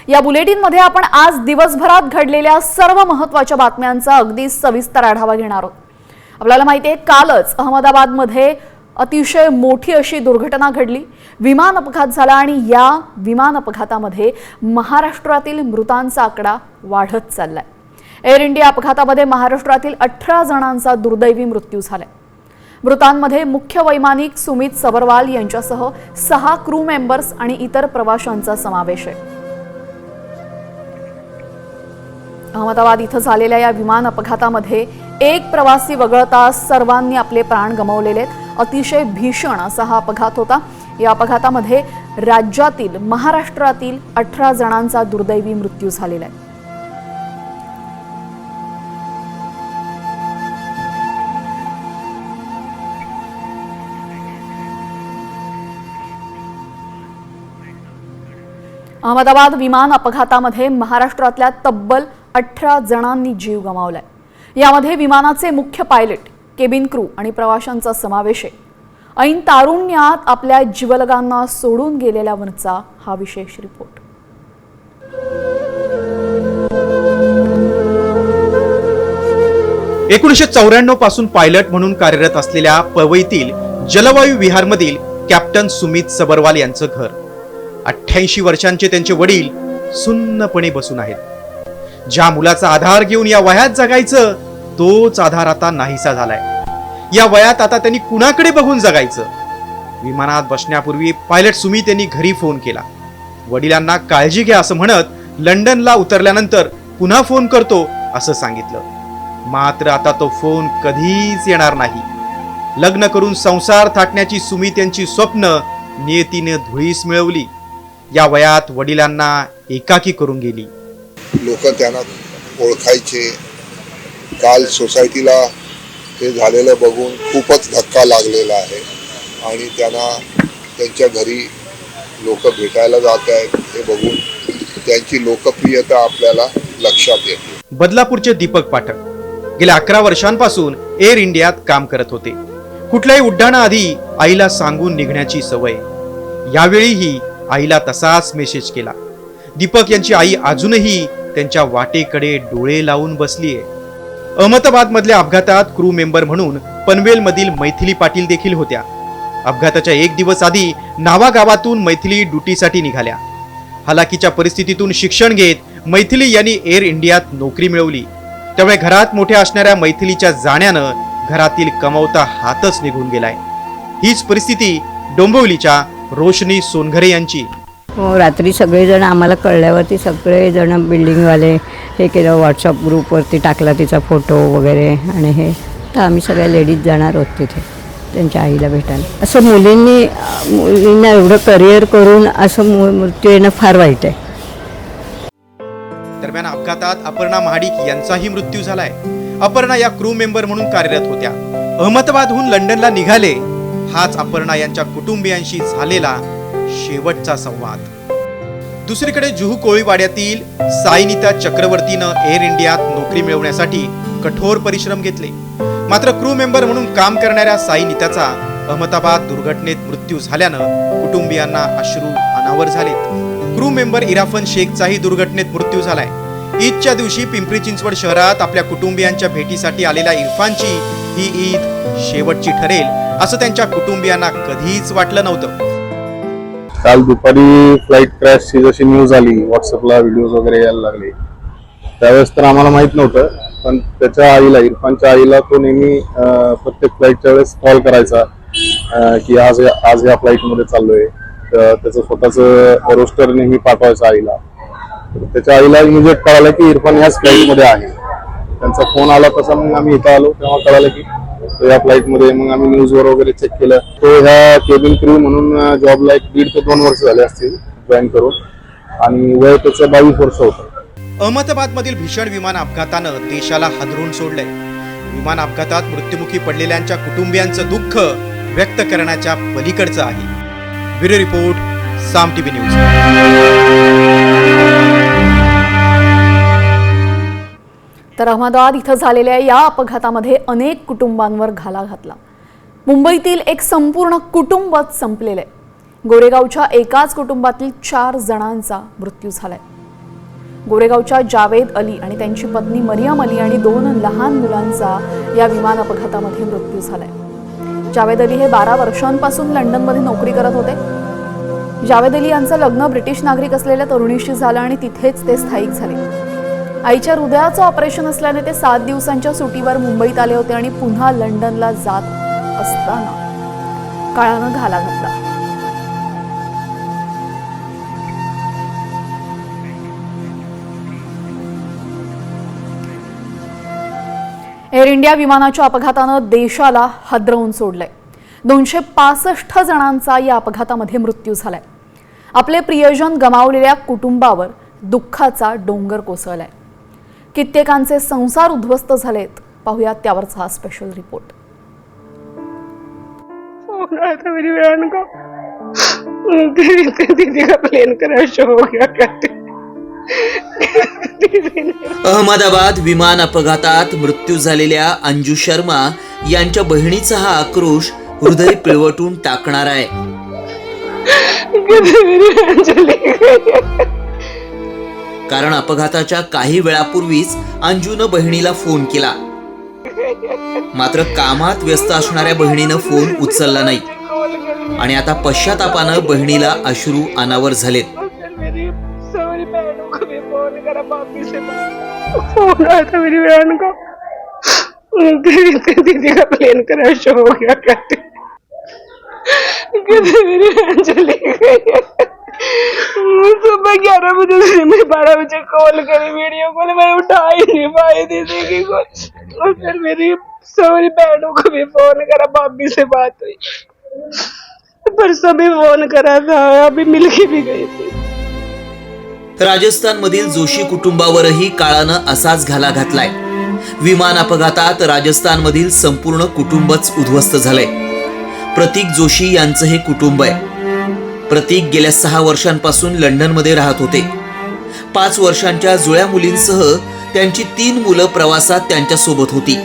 या बुलेटिनमध्ये आपण आज दिवसभरात घडलेल्या सर्व महत्त्वाच्या बातम्यांचा अगदी सविस्तर आढावा घेणार आहोत। आपल्याला माहिती आहे कालच अहमदाबादमध्ये अतिशय मोठी अशी दुर्घटना घडली, विमान अपघात झाला आणि या विमान अपघातामध्ये महाराष्ट्रातील मृतांचा आकडा वाढत चाललाय। एअर इंडिया अपघातामध्ये महाराष्ट्रातील 18 जणांचा दुर्दैवी मृत्यू झालाय। मृतांमध्ये मुख्य वैमानिक सुमित सबरवाल यांच्यासह 6 क्रू मेंबर्स आणि इतर प्रवाशांचा समावेश आहे। अहमदाबाद इथं झालेल्या या विमान अपघातामध्ये एक प्रवासी वगळता सर्वांनी आपले प्राण गमावलेले आहेत। अतिशय भीषण असा हा अपघात होता। या अपघातामध्ये राज्यातील महाराष्ट्रातील 18 जणांचा दुर्दैवी मृत्यू झालेला आहे। अहमदाबाद विमान अपघातामध्ये महाराष्ट्रातल्या तब्बल 18 जणांनी जीव गमावलाय। यामध्ये विमानाचे मुख्य पायलट, केबिन क्रू आणि प्रवाशांचा समावेश आहे। ऐन तारुण्यात आपल्या जीवलगांना सोडून गेलेल्यावरचा हा विशेष रिपोर्ट। 1994 पासून पायलट म्हणून कार्यरत असलेल्या पवईतील जलवायू विहारमधील कॅप्टन सुमित सबरवाल यांचं घर। 88 वर्षांचे त्यांचे वडील सुन्नपणे बसून आहेत। ज्या मुलाचा आधार घेऊन या वयात जगायचं तोच आधार आता नाहीसा झालाय। या वयात आता त्यांनी कुणाकडे बघून जगायचं? विमानात बसण्यापूर्वी पायलट सुमित यांनी घरी फोन केला। वडिलांना काळजी घ्या असं म्हणत लंडनला उतरल्यानंतर पुन्हा फोन करतो असं सांगितलं। मात्र आता तो फोन कधीच येणार नाही। लग्न करून संसार थाटण्याची सुमित यांची स्वप्न नियतीने धुळीस मिळवली। या वयात वडिलांना एकाकी करून गेली। लोक त्यांना ओळखायचे। काल सोसायटीला हे झालेलं बघून खूपच धक्का लागलेला आहे आणि त्यांना त्यांच्या घरी लोक भेटायला जात आहेत हे बघून त्यांची लोकप्रियता आपल्याला लक्षात येते। बदलापूरचे दीपक पाठक गेल्या 11 वर्षांपासून एअर इंडियात काम करत होते। कुठल्याही उड्डाणाआधी आईला सांगून निघण्याची सवय। यावेळीही आईला तसाच मेसेज केला। दीपक यांची आई अजूनही त्यांच्या वाटेकडे डोळे लावून बसलीये। अहमदाबाद मधल्या अपघातात क्रू मेंबर म्हणून पनवेल मधील मैथिली पाटील देखील होत्या। अपघाताच्या 1 दिवस आधी नावा गावातून मैथिली ड्युटीसाठी निघाल्या। हालाकीच्या परिस्थितीतून शिक्षण घेत मैथिली यांनी एअर इंडियात नोकरी मिळवली। त्यामुळे घरात मोठ्या असणाऱ्या मैथिलीच्या जाण्यानं घरातील कमवता हातच निघून गेलाय। हीच परिस्थिती डोंबिवलीच्या रोशनी सोनघरे यांची। रात्री सगळेजण आम्हाला कळल्यावरती सगळेजण बिल्डिंगवाले हे केलं, व्हॉट्सअप ग्रुपवरती टाकला तिचा फोटो वगैरे आणि हे तर आम्ही सगळ्या लेडीज जाणार आहोत तिथे त्यांच्या आईला भेटायला। असं मुलींना एवढं करिअर करून असं मृत्यू येणं फार वाईट आहे। दरम्यान अपघातात अपर्णा महाडिक यांचाही मृत्यू झालाय। अपर्णा या क्रू मेंबर म्हणून कार्यरत होत्या। अहमदाबादहून लंडनला निघाले। हाच अपर्णा यांच्या कुटुंबियांशी झालेला शेवटचा संवाद। दुसरीकडे जुहू कोळीवाड्यातील साईनिता चक्रवर्तीनं एअर इंडियात नोकरी मिळवण्यासाठी कठोर परिश्रम घेतले। मात्र क्रू मेंबर म्हणून काम करणाऱ्या साईनिताचा अहमदाबाद दुर्घटनेत मृत्यू झाल्यानं कुटुंबियांना अश्रू अनावर झालेत। क्रू मेंबर इराफन शेखचाही दुर्घटनेत मृत्यू झालाय। ईदच्या दिवशी पिंपरी चिंचवड शहरात आपल्या कुटुंबियांच्या भेटीसाठी आलेल्या इरफानची ही ईद शेवटची ठरेल असं त्यांच्या कुटुंबियांना कधीच वाटलं नव्हतं। काल दुपारी फ्लाईट क्रॅशची जशी न्यूज आली, व्हॉट्सअपला व्हिडिओज वगैरे यायला लागले, त्यावेळेस तर आम्हाला माहित नव्हतं। पण त्याच्या आईला, इरफानच्या आईला तो नेहमी प्रत्येक फ्लाईटच्या वेळेस कॉल करायचा की आज ह्या फ्लाईटमध्ये चाललोय। त्याचं स्वतःचं रोस्टर नेहमी पाठवायचं आईला। त्याच्या आईला इमिजिएट कळालं की इरफान याच फ्लाईटमध्ये आहे। त्यांचा फोन आला तसा मग आम्ही इथं आलो, तेव्हा कळालं की या फ्लाईटमध्ये। मग आम्ही न्यूजवर वगैरे चेक केलं। तो ह्या केबिन क्रू म्हणून जॉबला 1.5 ते 2 वर्ष झाले असतील जॉईन करून आणि वय त्याचं 22 वर्ष होतं। अहमदाबाद मधील भीषण विमान अपघातानं देशाला हादरून सोडलंय। विमान अपघातात मृत्युमुखी पडलेल्यांच्या कुटुंबियांचं दुःख व्यक्त करण्याच्या पलीकडचं आहे। ब्युरो रिपोर्ट, साम टीव्ही न्यूज। तर अहमदाबाद इथं झालेल्या या अपघातामध्ये अनेक कुटुंबांवर घाला घातला। मुंबईतील एक संपूर्ण कुटुंबच संपलेलं आहे। गोरेगावच्या एकाच कुटुंबातील 4 जणांचा मृत्यू झालाय। गोरेगावच्या जावेद अली आणि त्यांची पत्नी मरियम अली आणि 2 लहान मुलांचा या विमान अपघातामध्ये मृत्यू झालाय. जावेद अली हे 12 वर्षांपासून लंडनमध्ये नोकरी करत होते. जावेद अली यांचं लग्न ब्रिटिश नागरिक असलेल्या तरुणीशी झालं आणि तिथेच ते स्थायिक झाले. आईच्या हृदयाचं ऑपरेशन असल्याने ते 7 दिवसांच्या सुट्टीवर मुंबईत आले होते आणि पुन्हा लंडनला जात असताना काळानं घाला घातला. एअर इंडिया विमानाच्या अपघातानं देशाला हादरवून सोडलंय. 265 जणांचा या अपघातामध्ये मृत्यू झालाय. आपले प्रियजन गमावलेल्या कुटुंबावर दुःखाचा डोंगर कोसळलाय. कित्येकांचे संसार उद्ध्वस्त झालेत. पाहूयात त्यावरचा हा स्पेशल रिपोर्ट. मेरी बहन को दीदी का प्लेन क्रैश हो गया कहते. अहमदाबाद विमान अपघातात मृत्यू झालेल्या अंजू शर्मा यांच्या बहिणीचा हा आक्रोश हृदय पिळवटून टाकणार आहे. कारण अपघाताच्या काही वेळापूर्वीच अंजूनं बहिणीला फोन केला, मात्र कामात व्यस्त असणाऱ्या बहिणीनं फोन उचलला नाही आणि आता पश्चातापानं बहिणीला अश्रू अनावर झालेत. फोन आया था मेरी बहन को दीदी का प्लेन क्रैश हो गया कहते. मेरी बहन चली गई. सुबह 11 बजे से मैं 12 बजे कॉल करी, वीडियो कॉल मैं उठा ही नहीं पाई दीदी की कॉल. और फिर मेरी सारी बहनों को भी फोन करा, भाभी से बात हुई, परसों भी फोन करा था, अभी मिलके भी गई थी. राजस्थान मधील जोशी कुटुंबावरही काळानं असाच घाला घातलाय. विमान अपघातात राजस्थान मधील संपूर्ण कुटुंबच उद्ध्वस्त झालंय. प्रतीक जोशी यांचं हे कुटुंब आहे. प्रतीक गेल्या 6 वर्षांपासून लंडनमध्ये राहत होते. 5 वर्षांच्या जुळ्या मुलींसह त्यांची 3 मुलं प्रवासात त्यांच्या सोबत होती.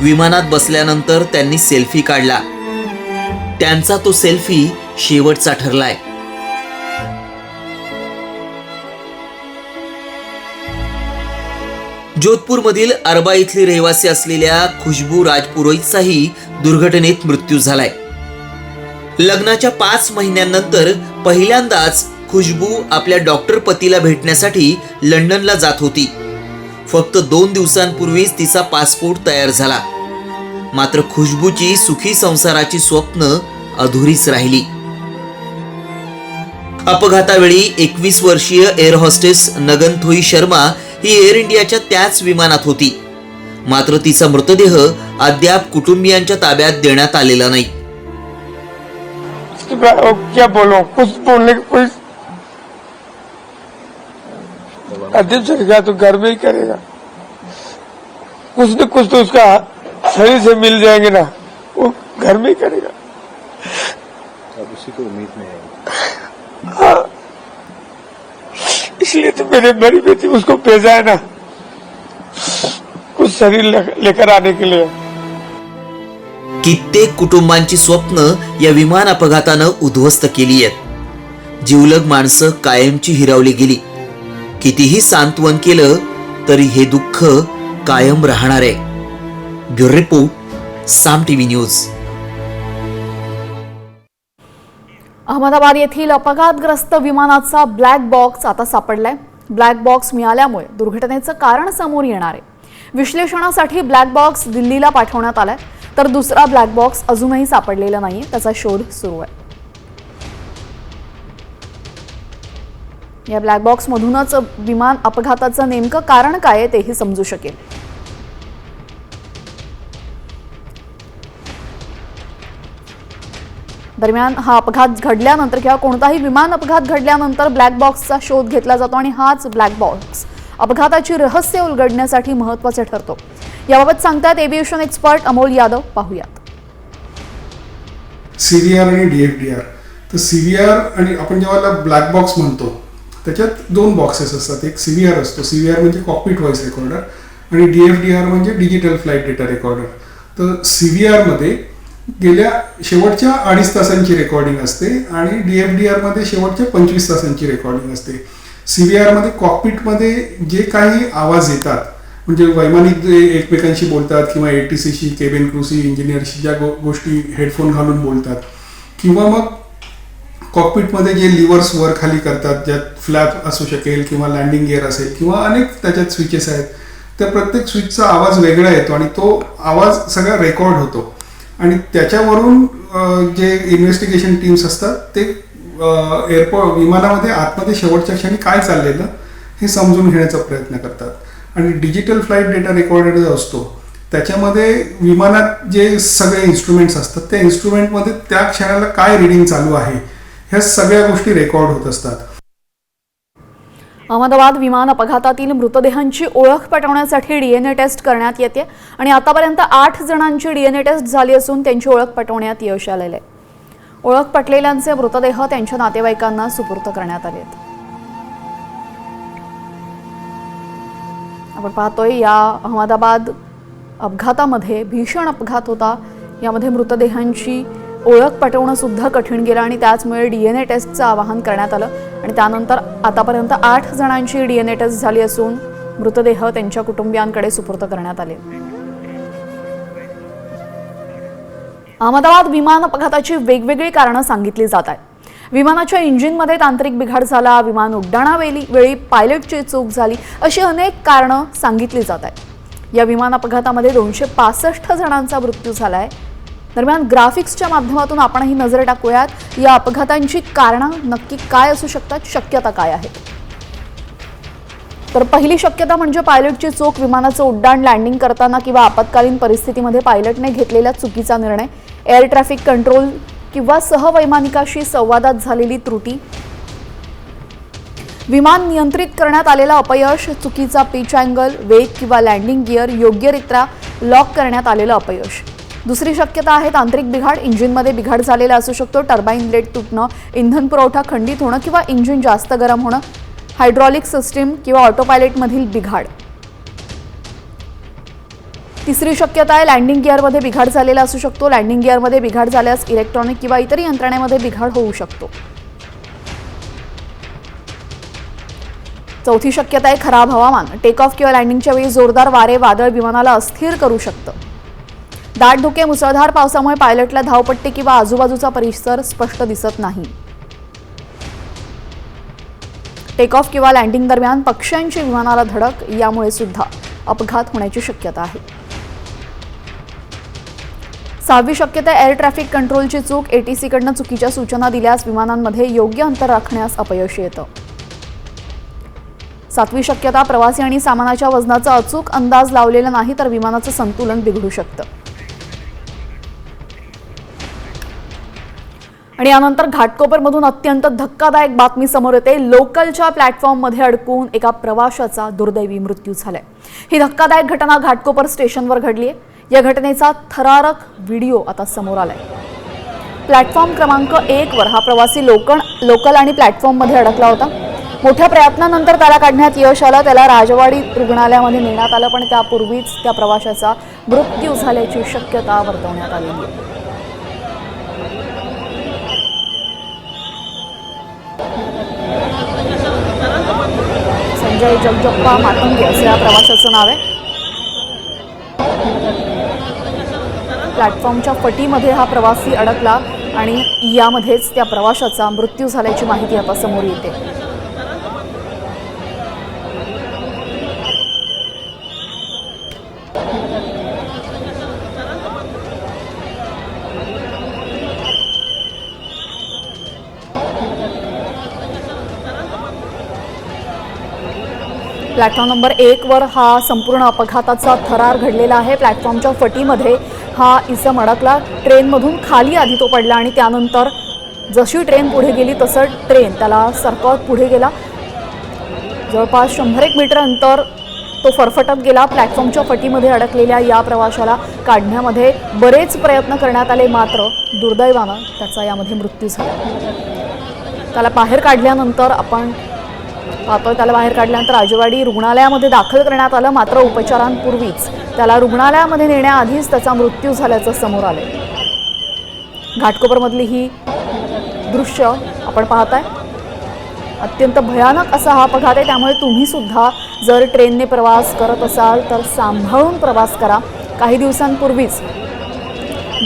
विमानात बसल्यानंतर त्यांनी सेल्फी काढला. त्यांचा तो सेल्फी शेवटचा ठरलाय. जोधपूरमधील अरबा इथली रहिवासी असलेल्या खुशबू राजपुरोहितचाही दुर्घटनेत मृत्यू झालाय. लग्नाच्या 5 महिन्यांनंतर पहिल्यांदाच खुशबू आपल्या डॉक्टर पतीला भेटण्यासाठी लंडनला जात होती. फक्त 2 दिवसांपूर्वीच तिचा पासपोर्ट तयार झाला. मात्र खुशबूची सुखी संसाराची स्वप्न अधुरीच राहिली. अपघातावेळी 21 वर्षीय एअर हॉस्टेस नगनथोई शर्मा ही एअर इंडियाच्या त्याच विमानात होती. मात्र तिचा मृतदेह अद्याप कुटुंबियांच्या ताब्यात देण्यात आलेला नाही. क्या बोलो, कुछ बोलने को कोई अध्यक्ष चलेगा तो घर में ही करेगा. कुछ न कुछ तो उसका शरीर से मिल जाएंगे ना, वो घर में ही करेगा. उसी को उम्मीद नहीं है. हाँ, इसलिए तो मेरे बड़ी बेटी उसको भेजा है ना, कुछ शरीर लेकर आने के लिए. कित्येक कुटुंबांची स्वप्न या विमान अपघातानं उद्ध्वस्त केली आहेत. जीवलग माणसं कायमची हिरावली गेली. कितीही सांत्वन केलं तरी हे दुःख कायम राहणार आहे. ब्युरो रिपोर्ट, साम टीव्ही न्यूज. अहमदाबाद येथील अपघातग्रस्त विमानाचा ब्लॅक बॉक्स आता सापडलाय. ब्लॅक बॉक्स मिळाल्यामुळे दुर्घटनेचं कारण समोर येणार आहे. विश्लेषणासाठी ब्लॅक बॉक्स दिल्लीला पाठवण्यात आलाय, तर दुसरा ब्लॅक बॉक्स अजूनही सापडलेला नाहीये. त्याचा शोध सुरू आहे. या ब्लॅक बॉक्समधूनच विमान अपघाताचं नेमकं कारण काय आहे तेही समजू शकेल. दरम्यान हा अपघात घडल्यानंतर किंवा कोणताही विमान अपघात घडल्यानंतर ब्लॅक बॉक्सचा शोध घेतला जातो आणि हाच ब्लॅक बॉक्स अपघाताची रहस्य उलगडण्यासाठी महत्त्वाचे ठरतो. याबाबत सांगतात एव्हिएशन एक्सपर्ट अमोल यादव. पाहूयात. CVR आणि DFDR. तर CVR आणि आपण जेव्हा ब्लॅक बॉक्स म्हणतो त्याच्यात 2 बॉक्सेस असतात. एक CVR असतो, CVR म्हणजे कॉकपिट व्हॉइस रेकॉर्डर, आणि DFDR म्हणजे डिजिटल फ्लाईट डेटा रेकॉर्डर. तर CVR मध्ये गेल्या शेवटच्या 2.5 तासांची रेकॉर्डिंग असते आणि DFDR मध्ये शेवटच्या 25 तासांची रेकॉर्डिंग असते. CVR मध्ये कॉकपिटमध्ये जे काही आवाज येतात, म्हणजे वैमानिक जे एकमेकांशी बोलतात किंवा ATCशी, केबिन क्रूशी, इंजिनियरशी ज्या गोष्टी हेडफोन घालून बोलतात, किंवा मग कॉकपिटमध्ये जे लिव्हर्स वर खाली करतात, ज्यात फ्लॅप असू शकेल किंवा लँडिंग गिअर असेल किंवा अनेक त्याच्यात स्विचेस आहेत, त्या प्रत्येक स्विचचा आवाज वेगळा येतो आणि तो आवाज सगळा रेकॉर्ड होतो आणि त्याच्यावरून जे इन्व्हेस्टिगेशन टीम्स असतात ते एअरपोर्ट विमानामध्ये आतमध्ये शेवटच्या क्षणी काय चाललेलं हे समजून घेण्याचा प्रयत्न करतात. आणि डिजिटल फ्लाईट डेटा रेकॉर्डेड जो असतो त्याच्यामध्ये विमानात जे सगळे इन्स्ट्रुमेंट्स असतात त्या इन्स्ट्रुमेंटमध्ये त्या क्षणाला काय रिडिंग चालू आहे ह्या सगळ्या गोष्टी रेकॉर्ड होत असतात. अहमदाबाद विमान अपघातातील मृतदेहांची ओळख पटवण्यासाठी DNA टेस्ट करण्यात येते आणि आतापर्यंत 8 जणांची DNA टेस्ट झाली असून त्यांची ओळख पटवण्यात यश आलेले आहे. ओळख पटलेल्यांचे मृतदेह त्यांच्या नातेवाईकांना सुपूर्द करण्यात आले आहेत. आपण पाहतोय या अहमदाबाद अपघातामध्ये भीषण अपघात होता. यामध्ये मृतदेहांची ओळख पटवणं सुद्धा कठीण गेलं आणि त्याचमुळे DNA टेस्टचं आवाहन करण्यात आलं आणि त्यानंतर आतापर्यंत 8 जणांची DNA टेस्ट झाली असून मृतदेह त्यांच्या कुटुंबियांकडे सुपूर्द करण्यात आले. अहमदाबाद विमान अपघाताची वेगवेगळी कारणं सांगितली जात आहेत. विमानाच्या इंजिनमध्ये तांत्रिक बिघाड झाला, विमान उड्डाणावेळी पायलटची चूक झाली, अशी अनेक कारणं सांगितली जात आहेत. या विमान अपघातामध्ये 265 जणांचा मृत्यू झाला आहे. दरम्यान ग्राफिक्सच्या माध्यमातून आपणही नजर टाकूयात या अपघातांची कारणं नक्की काय असू शकतात, शक्यता काय आहेत. तर पहिली शक्यता म्हणजे पायलटची चूक. विमानाचं उड्डाण लँडिंग करताना किंवा आपत्कालीन परिस्थितीमध्ये पायलटने घेतलेला चुकीचा निर्णय, एअर ट्रॅफिक कंट्रोल किंवा सहवैमानिकाशी संवादात झालेली त्रुटी, विमान नियंत्रित करण्यात आलेला अपयश, चुकीचा पिच अँगल, वेग किंवा लँडिंग गिअर योग्यरित्या लॉक करण्यात आलेलं अपयश. दुसरी शक्यता आहे तांत्रिक बिघाड. इंजिनमध्ये बिघाड झालेला असू शकतो. टर्बाईन ब्लेड तुटणं, इंधन पुरवठा खंडित होणं किंवा इंजिन जास्त गरम होणं, हायड्रॉलिक सिस्टीम किंवा ऑटो पायलटमधील बिघाड. तिसरी शक्यता आहे लँडिंग गिअरमध्ये बिघाड झालेला असू शकतो. लँडिंग गिअरमध्ये बिघाड झाल्यास इलेक्ट्रॉनिक किंवा इतर यंत्रणेमध्ये बिघाड होऊ शकतो. चौथी शक्यता आहे खराब हवामान. टेक ऑफ किंवा लँडिंगच्या वेळी जोरदार वारे, वादळ विमानाला अस्थिर करू शकतं. दाट धुके, मुसळधार पावसामुळे पायलटला धावपट्टी किंवा आजूबाजूचा परिसर स्पष्ट दिसत नाही. टेक ऑफ किंवा लँडिंग दरम्यान पक्ष्यांची विमानाला धडक, यामुळे सुद्धा अपघात होण्याची शक्यता आहे. सहावी शक्यता एअर ट्रॅफिक कंट्रोलची चूक. ATC कडनं चुकीच्या सूचना दिल्यास विमानांमध्ये योग्य अंतर राखण्यास अपयश येतं. सातवी शक्यता प्रवासी आणि सामानाच्या वजनाचा अचूक अंदाज लावलेला नाही तर विमानाचं संतुलन बिघडू शकतं. आणि यानंतर घाटकोपरमधून अत्यंत धक्कादायक बातमी समोर येते. लोकलच्या प्लॅटफॉर्ममध्ये अडकून एका प्रवाशाचा दुर्दैवी मृत्यू झालाय. ही धक्कादायक घटना घाटकोपर स्टेशनवर घडली आहे. या घटनेचा थरारक व्हिडिओ आता समोर आलाय. प्लॅटफॉर्म क्रमांक 1 वर हा प्रवासी लोकल आणि प्लॅटफॉर्ममध्ये अडकला होता. मोठ्या प्रयत्नानंतर त्याला काढण्यात यश आलं. त्याला राजवाडी रुग्णालयामध्ये नेण्यात आलं, पण त्यापूर्वीच त्या प्रवाशाचा मृत्यू झाल्याची शक्यता वर्तवण्यात आली आहे. संजय जगजप्पा मातंगे असं या प्रवाशाचं नाव आहे. प्लॅटफॉर्मच्या फटीमध्ये हा प्रवासी अडकला आणि यामध्येच त्या प्रवाशाचा मृत्यू झाल्याची माहिती आता समोर येते. प्लॅटफॉर्म नंबर 1 वर हा संपूर्ण अपघाताचा थरार घडलेला आहे. प्लॅटफॉर्मच्या फटीमध्ये हा इसम अडकला. ट्रेनमधून खाली आधी तो पडला आणि त्यानंतर जशी ट्रेन पुढे गेली तसं ट्रेन त्याला सरकवत पुढे गेला. जवळपास 100 मीटर अंतर तो फरफटत गेला. प्लॅटफॉर्मच्या फटीमध्ये अडकलेल्या या प्रवाशाला काढण्यामध्ये बरेच प्रयत्न करण्यात आले, मात्र दुर्दैवानं त्याचा यामध्ये मृत्यू झाला. त्याला बाहेर काढल्यानंतर राजवाडी रुग्णालयामध्ये दाखल करण्यात आलं, मात्र उपचारांपूर्वीच त्याला रुग्णालयामध्ये नेण्याआधीच त्याचा मृत्यू झाल्याचं समोर आलंय. घाटकोपरमधली ही दृश्य आपण पाहताय अत्यंत भयानक असा हा अपघात आहे, त्यामुळे तुम्ही सुद्धा जर ट्रेनने प्रवास करत असाल तर सांभाळून प्रवास करा. काही दिवसांपूर्वीच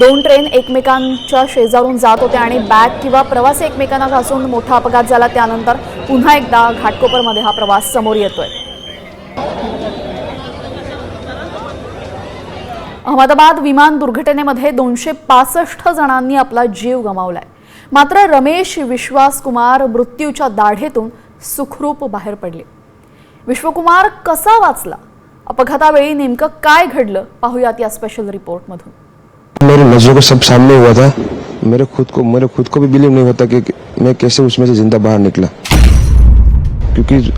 2 ट्रेन एकमेकांच्या शेजारून जात होत्या आणि बॅग किंवा प्रवासी एकमेकांना घासून मोठा अपघात झाला. त्यानंतर पुन्हा एकदा घाटकोपरमध्ये हा प्रवास समोर येतोय. अहमदाबाद विमान दुर्घटनेमध्ये 265 जणांनी आपला जीव गमावलाय. मात्र रमेश विश्वासकुमार मृत्यूच्या दाढेतून सुखरूप बाहेर पडले. विश्वकुमार कसा वाचला? अपघातावेळी नेमकं काय घडलं पाहूयात या स्पेशल रिपोर्टमधून. मेरी नजरों के सब सामने हुआ था. मेरे खुद को भी बिलीव नहीं होता कि मैं कैसे उसमें से जिंदा बाहर निकला, क्योंकि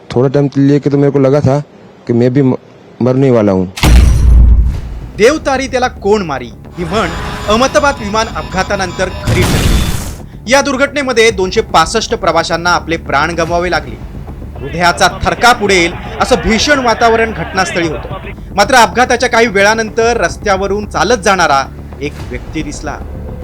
थोड़ा टाइम लिए कि तो मेरे को लगा था कि मैं भी मरने वाला हूँ. देवतारी त्याला कोण मारी ही म्हण अहमदाबाद विमान अपघातानंतर खरी ठरली. या दुर्घटनेमध्ये 265 प्रवाशांना आपले प्राण गमवावे लागले. हृदयाचा थरकाप उडेल असं भीषण वातावरण घटनास्थळी होतं. मात्र अपघाताच्या काही वेळानंतर रस्त्यावरून चालत जाणारा एक व्यक्ती दिसला.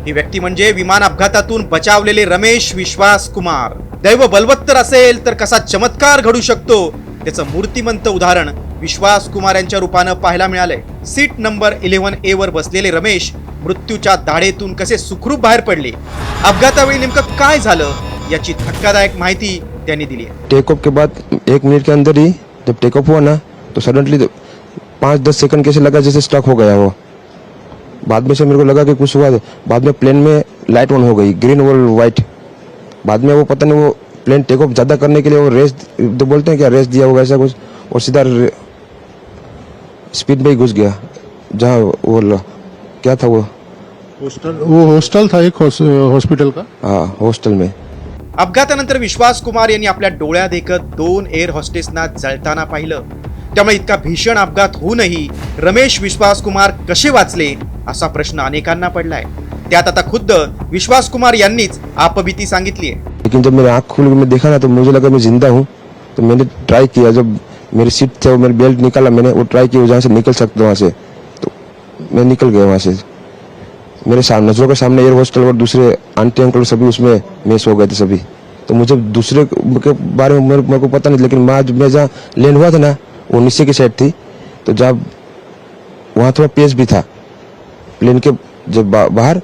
ही व्यक्ती म्हणजे विमान अपघातातून बचावलेले रमेश विश्वास कुमार. दैव बलवत्तर असेल तर कसा चमत्कार घडू शकतो त्याचं मूर्तिमंत उदाहरण विश्वास कुमार यांच्या रूपानं पाहायला मिळालंय. सीट नंबर 11A वर बसलेले रमेश मृत्यूच्या दाढेतून कसे सुखरूप बाहेर पडले, अपघातावेळी नेमकं काय झालं याची धक्कादायक माहिती त्यांनी दिली आहे. टेक ऑफ के बाद 1 मिनट के अंदर ही जब टेक ऑफ हुआ ना तो सडनली 5-10 सेकंड कैसे लगा जैसे स्टक हो गया वो. बाद में से मेरे को लगा कि कुछ हुआ. बाद में प्लेन में लाइट ऑन हो गई, ग्रीन और वाइट. बाद में वो पता नहीं वो प्लेन टेक ऑफ ज़्यादा करने के लिए वो रेस तो बोलते हैं क्या, रेस दिया होगा ऐसा कुछ, और सीधा स्पीड में ही घुस गया जहाँ वो क्या था वो हॉस्टल था एक हॉस्पिटल का. हाँ, हॉस्टल में. अपघातानंतर विश्वास कुमार यांनी आपल्या डोळ्यात देखत 2 एअर हॉस्टेसना जळताना पाहिलं. त्यामुळे इतका भीषण अपघात होऊनही रमेश विश्वास कुमार कसे वाचले असा प्रश्न अनेकांना पडलाय. त्यात आता खुद्द विश्वास कुमार यांनीच आपबीती सांगितली आहे. लेकिन जब मेरी आँख खुल के मैं देखा ना तो मुझे लगा मैं जिंदा हूँ. तो मैंने ट्राई किया, जब मेरी सीट थे वो मेरी बेल्ट निकाला, मैंने वो ट्राई किया जहाँ से निकल सकता वहाँ से, तो मैं निकल गया वहाँ से. मेरे सामने नजरों के सामने एयर हॉस्टल और दूसरे आंटी अंकल सभी उसमें मेस हो गए थे सभी. तो मुझे दूसरे के बारे में मेरे को पता नहीं, लेकिन मैं जहाँ लैंड हुआ था ना वो नीचे की साइड थी. तो जब वहाँ थोड़ा पेस भी था प्लेन के जब बाहर,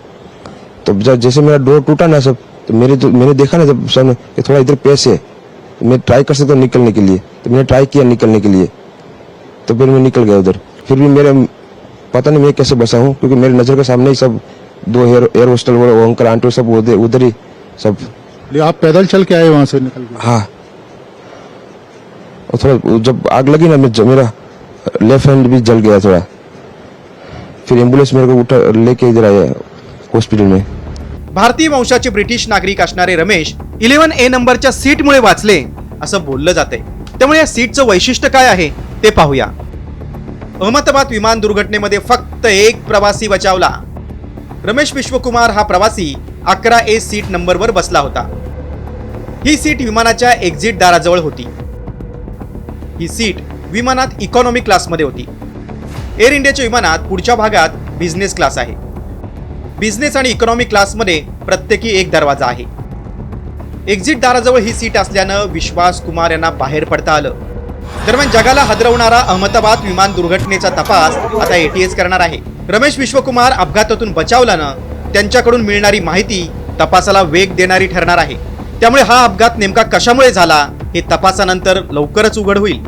तो जब जैसे मेरा डोर टूटा ना सब, तो मैंने देखा ना जब सामने कि थोड़ा इधर पेस है, तो मैं ट्राई कर सकता हूँ निकलने के लिए. तो मैंने ट्राई किया निकलने के लिए, तो फिर मैं निकल गया उधर. फिर भी मेरे पता नहीं मैं कैसे बसा हूँ, क्योंकि मेरी नज़र के सामने ही सब 2 एयर हॉस्टल वो अंकल आंटी सब उधर ही सब. आप पैदल चल के आए वहाँ से निकल के? हाँ. और थोड़ा जब आग लगी ना मेरा लेफ्ट हैंड भी जल गया थोड़ा. फिर एम्बुलेंस मेरे को उठा लेके इधर आया हॉस्पिटल में. भारतीय वंशाचे ब्रिटिश नागरिक असणारे रमेश 11A नंबरच्या सीटमुळे वाचले असं बोललं जातंय. त्यामुळे या सीटचं वैशिष्ट्य काय आहे ते पाहूया. अहमदाबाद विमान दुर्घटनेमध्ये फक्त एक प्रवासी बचावला. रमेश विश्वकुमार हा प्रवासी 11A सीट नंबरवर बसला होता. ही सीट विमानाच्या एक्झिट दाराजवळ होती. ही सीट विमानात इकॉनॉमी क्लासमध्ये होती. एअर इंडियाच्या विमानात पुढच्या भागात बिझनेस क्लास आहे. बिझनेस आणि इकॉनॉमी क्लासमध्ये प्रत्येकी एक दरवाजा आहे. एक्झिट दाराजवळ ही सीट असल्यानं विश्वास कुमार यांना बाहेर पडता आलं. दरम्यान जगाला हादरवणारा अहमदाबाद विमान दुर्घटनेचा तपास आता ATS करणार आहे. रमेश विश्वकुमार अपघातातून बचावल्यानं त्यांच्याकडून मिळणारी माहिती तपासाला वेग देणारी ठरणार आहे. त्यामुळे हा अपघात नेमका कशामुळे झाला हे तपासानंतर लवकरच उघड होईल.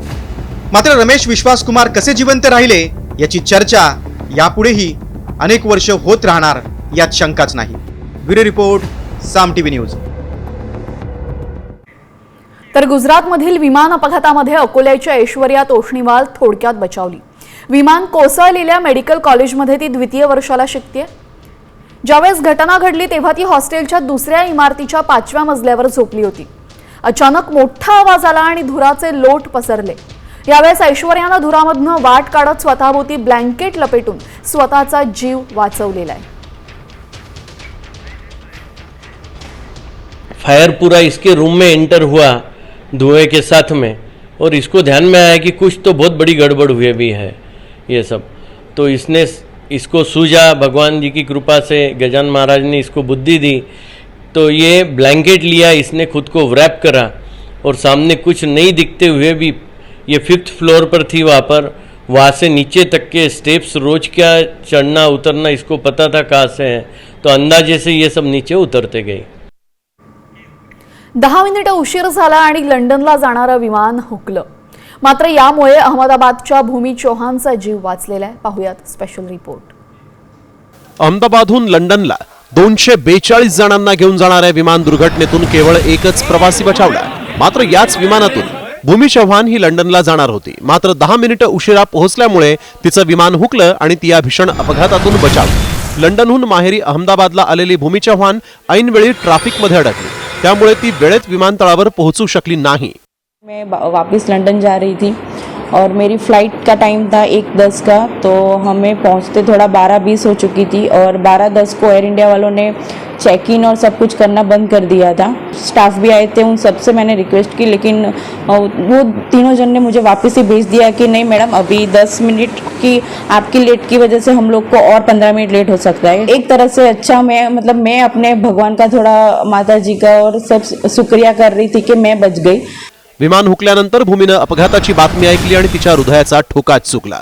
मात्र रमेश विश्वास कुमार कसे जिवंत राहिले याची चर्चा यापुढेही अनेक वर्ष होत राहणार यात शंकाच नाही. ब्युरो रिपोर्ट, साम TV न्यूज. तर गुजरातमधील विमान अपघातामध्ये अकोल्याच्या ऐश्वर्या तोष्णीवाल थोडक्यात बचावली. विमान कोसळलेल्या मेडिकल कॉलेजमध्ये ती 2य वर्षाला शिकते. ज्यावेळेस घटना घडली तेव्हा ती हॉस्टेलच्या दुसऱ्या इमारतीच्या 5व्या मजल्यावर झोपली होती. अचानक मोठा आवाज आला आणि धुराचे लोट पसरले. यावेळेस ऐश्वर्यानं धुरामधनं वाट काढत स्वतःभोवती ब्लँकेट लपेटून स्वतःचा जीव वाचवलेला आहे. फायर पूरा इसके रूम में एंटर हुआ धुएं के साथ में, और इसको ध्यान में आया कि कुछ तो बहुत बड़ी गड़बड़ हुई भी है ये सब. तो इसने इसको सूझा, भगवान जी की कृपा से गजानन महाराज ने इसको बुद्धि दी तो ये ब्लैंकेट लिया, इसने खुद को रैप करा और सामने कुछ नहीं दिखते हुए भी ये 5th फ्लोर पर थी, वहाँ से नीचे तक के स्टेप्स रोज क्या चढ़ना उतरना इसको पता था कहाँ से है, तो अंदाजे से ये सब नीचे उतरते गए. 10 मिनिटं उशीर झाला आणि लंडनला जाणारं विमान हुकलं. मात्र यामुळे अहमदाबादच्या भूमी चौहानचा जीव वाचलेला आहे. पाहुयात स्पेशल रिपोर्ट. अहमदाबादहून लंडनला 242 जणांना घेऊन जाणाऱ्या विमान दुर्घटनेतून केवळ एकच प्रवासी बचावला. मात्र याच विमानातून भूमी चौहान ही लंडनला जाणार होती. मात्र 10 मिनिटं उशिरा पोहोचल्यामुळे तिचं विमान हुकलं आणि ती या भीषण अपघातातून बचावली. लंडनहून माहेरी अहमदाबादला आलेली भूमी चौहान ऐनवेळी ट्रॅफिकमध्ये अडकली, त्यामुळे ती वेळेत विमानतळावर पोहोचू शकली नाही. मैं वापस लंदन जा रही थी और मेरी फ़्लाइट का टाइम था 1:10 का, तो हमें पहुंचते थोड़ा 12:20 हो चुकी थी और 12:10 को एयर इंडिया वालों ने चेक इन और सब कुछ करना बंद कर दिया था. स्टाफ भी आए थे, उन सबसे मैंने रिक्वेस्ट की, लेकिन वो तीनों जन ने मुझे वापस ही भेज दिया कि नहीं मैडम, अभी 10 मिनट की आपकी लेट की वजह से हम लोग को और 15 मिनट लेट हो सकता है. एक तरह से अच्छा मैं अपने भगवान का थोड़ा माता जी का और सब शुक्रिया कर रही थी कि मैं बच गई. विमान हुकल्यानंतर भूमीनं अपघाताची बातमी ऐकली आणि तिच्या हृदयाचा ठोकाच चुकला.